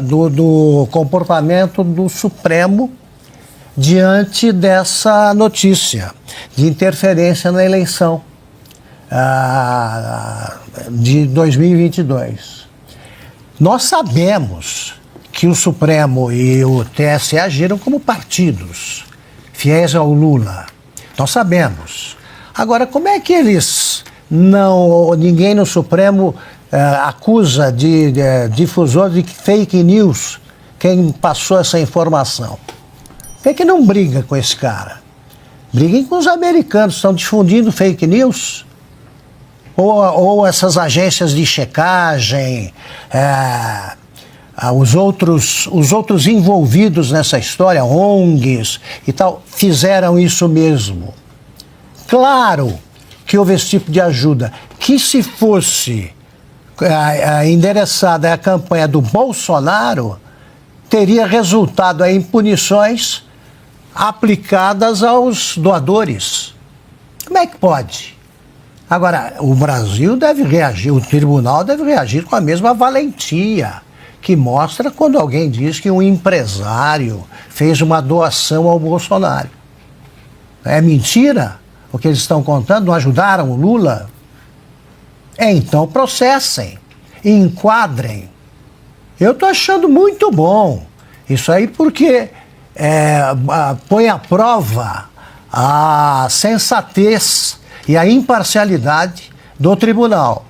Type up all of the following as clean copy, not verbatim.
do comportamento do Supremo diante dessa notícia de interferência na eleição de 2022. Nós sabemos que o Supremo e o TSE agiram como partidos fiéis ao Lula. Nós sabemos. Agora, como é que ninguém no Supremo acusa de difusor de fake news quem passou essa informação? Por que não briga com esse cara? Briguem com os americanos, estão difundindo fake news. Ou essas agências de checagem, os outros envolvidos nessa história, ONGs e tal, fizeram isso mesmo. Claro que houve esse tipo de ajuda, que se fosse endereçada a campanha do Bolsonaro, teria resultado em punições aplicadas aos doadores. Como é que pode? Agora, o Brasil deve reagir, o tribunal deve reagir com a mesma valentia que mostra quando alguém diz que um empresário fez uma doação ao Bolsonaro. É mentira o que eles estão contando? Não ajudaram o Lula? Então processem, enquadrem. Eu estou achando muito bom isso aí porque põe à prova a sensatez e a imparcialidade do tribunal.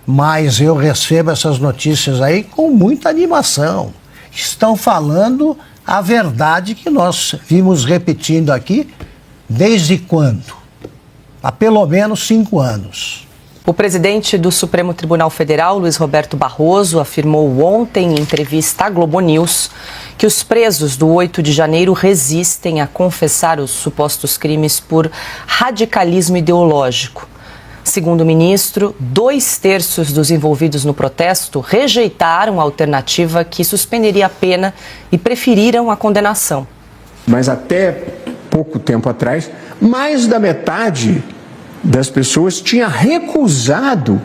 Mas eu recebo essas notícias aí com muita animação. Estão falando a verdade que nós vimos repetindo aqui desde quando? Há pelo menos 5 anos. O presidente do Supremo Tribunal Federal, Luiz Roberto Barroso, afirmou ontem em entrevista à Globo News que os presos do 8 de janeiro resistem a confessar os supostos crimes por radicalismo ideológico. Segundo o ministro, 2/3 dos envolvidos no protesto rejeitaram a alternativa que suspenderia a pena e preferiram a condenação. Mas até pouco tempo atrás, mais da metade das pessoas tinha recusado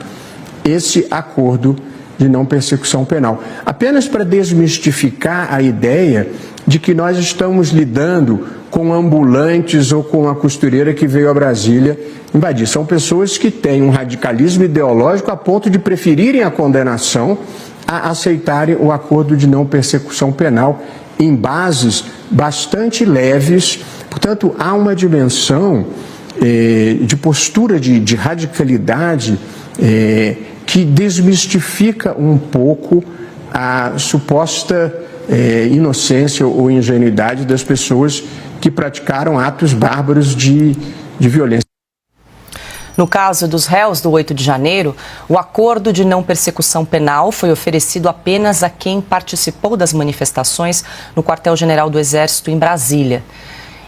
esse acordo de não persecução penal. Apenas para desmistificar a ideia de que nós estamos lidando com ambulantes ou com a costureira que veio a Brasília invadir. São pessoas que têm um radicalismo ideológico a ponto de preferirem a condenação a aceitarem o acordo de não persecução penal em bases bastante leves. Portanto, há uma dimensão de postura de radicalidade que desmistifica um pouco a suposta inocência ou ingenuidade das pessoas que praticaram atos bárbaros de violência. No caso dos réus do 8 de janeiro, o acordo de não persecução penal foi oferecido apenas a quem participou das manifestações no quartel-general do Exército em Brasília.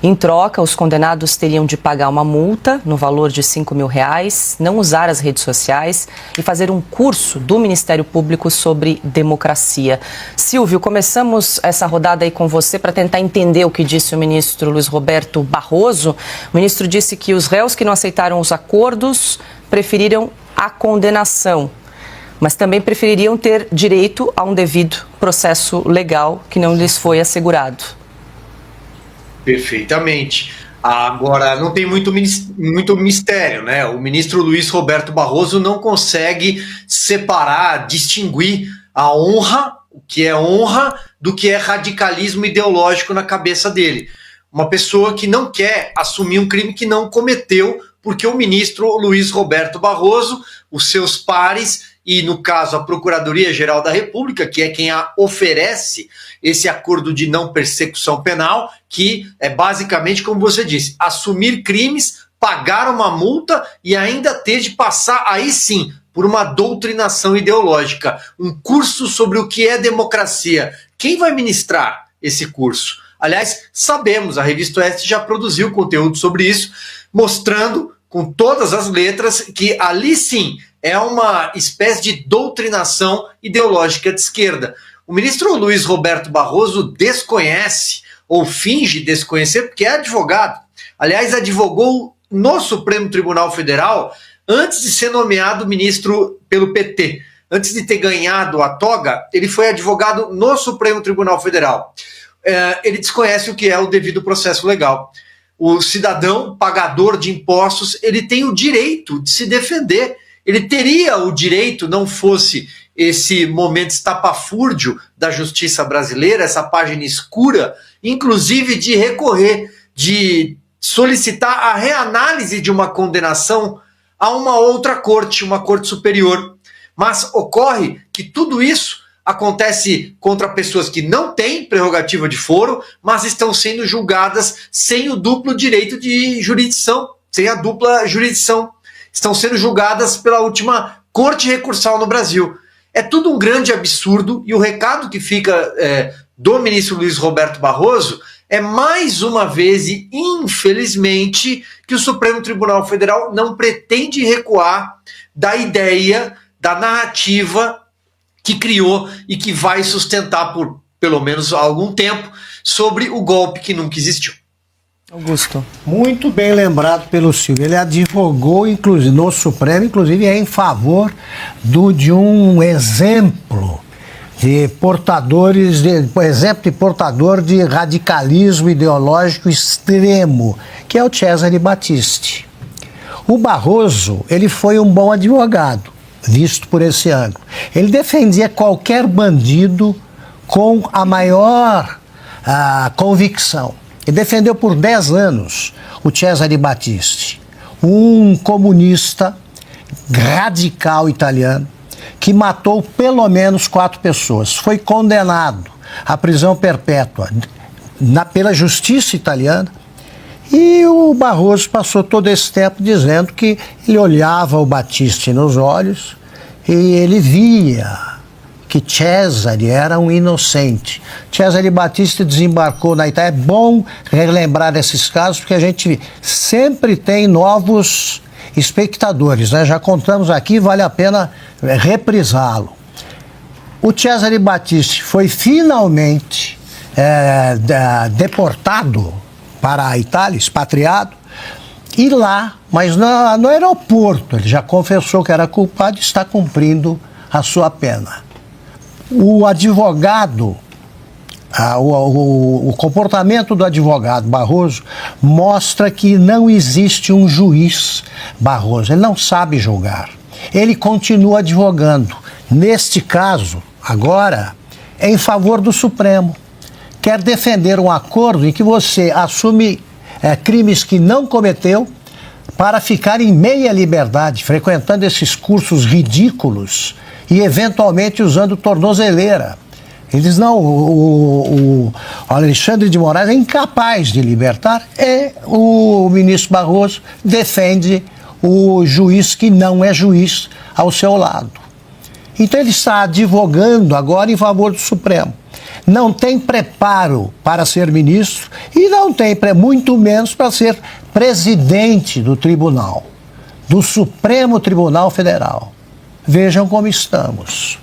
Em troca, os condenados teriam de pagar uma multa no valor de R$5.000, não usar as redes sociais e fazer um curso do Ministério Público sobre democracia. Silvio, começamos essa rodada aí com você para tentar entender o que disse o ministro Luiz Roberto Barroso. O ministro disse que os réus que não aceitaram os acordos preferiram a condenação, mas também prefeririam ter direito a um devido processo legal que não lhes foi assegurado. Perfeitamente. Agora, não tem muito mistério, né? O ministro Luiz Roberto Barroso não consegue separar, distinguir a honra, o que é honra, do que é radicalismo ideológico na cabeça dele. Uma pessoa que não quer assumir um crime que não cometeu, porque o ministro Luiz Roberto Barroso, os seus pares e, no caso, a Procuradoria-Geral da República, que é quem oferece esse acordo de não persecução penal, que é basicamente, como você disse, assumir crimes, pagar uma multa e ainda ter de passar, aí sim, por uma doutrinação ideológica, um curso sobre o que é democracia. Quem vai ministrar esse curso? Aliás, sabemos, a Revista Oeste já produziu conteúdo sobre isso, mostrando com todas as letras que ali sim é uma espécie de doutrinação ideológica de esquerda. O ministro Luiz Roberto Barroso desconhece, ou finge desconhecer, porque é advogado. Aliás, advogou no Supremo Tribunal Federal antes de ser nomeado ministro pelo PT. antes de ter ganhado a toga, ele foi advogado no Supremo Tribunal Federal. Ele desconhece o que é o devido processo legal. O cidadão pagador de impostos, ele tem o direito de se defender. Ele teria o direito, não fosse esse momento estapafúrdio da justiça brasileira, essa página escura, inclusive de recorrer, de solicitar a reanálise de uma condenação a uma outra corte, uma corte superior. Mas ocorre que tudo isso acontece contra pessoas que não têm prerrogativa de foro, mas estão sendo julgadas sem o duplo direito de jurisdição, sem a dupla jurisdição. Estão sendo julgadas pela última corte recursal no Brasil. É tudo um grande absurdo, e o recado que fica do ministro Luiz Roberto Barroso é, mais uma vez e infelizmente, que o Supremo Tribunal Federal não pretende recuar da ideia, da narrativa que criou e que vai sustentar por pelo menos algum tempo sobre o golpe que nunca existiu. Augusto. Muito bem lembrado pelo Silvio. Ele advogou, inclusive, no Supremo, inclusive em favor de um exemplo de portadores, exemplo de portador de radicalismo ideológico extremo, que é o Cesare Battisti. O Barroso, ele foi um bom advogado, visto por esse ângulo. Ele defendia qualquer bandido com a maior convicção. Ele defendeu por 10 anos o Cesare Battisti, um comunista radical italiano que matou pelo menos 4 pessoas. Foi condenado à prisão perpétua pela justiça italiana, e o Barroso passou todo esse tempo dizendo que ele olhava o Battisti nos olhos e ele via que Cesare era um inocente. Cesare Battisti desembarcou na Itália. É bom relembrar esses casos, porque a gente sempre tem novos espectadores, né? Já contamos aqui, vale a pena reprisá-lo. O Cesare Battisti foi finalmente deportado para a Itália, expatriado, e lá, mas no aeroporto, ele já confessou que era culpado e está cumprindo a sua pena. O advogado, o comportamento do advogado Barroso mostra que não existe um juiz Barroso, ele não sabe julgar. Ele continua advogando, neste caso, agora, em favor do Supremo. Quer defender um acordo em que você assume crimes que não cometeu para ficar em meia liberdade, frequentando esses cursos ridículos e eventualmente usando tornozeleira. Ele diz, não, o Alexandre de Moraes é incapaz de libertar, e o ministro Barroso defende o juiz que não é juiz ao seu lado. Então ele está advogando agora em favor do Supremo. Não tem preparo para ser ministro e não tem, muito menos, para ser presidente do tribunal, do Supremo Tribunal Federal. Vejam como estamos.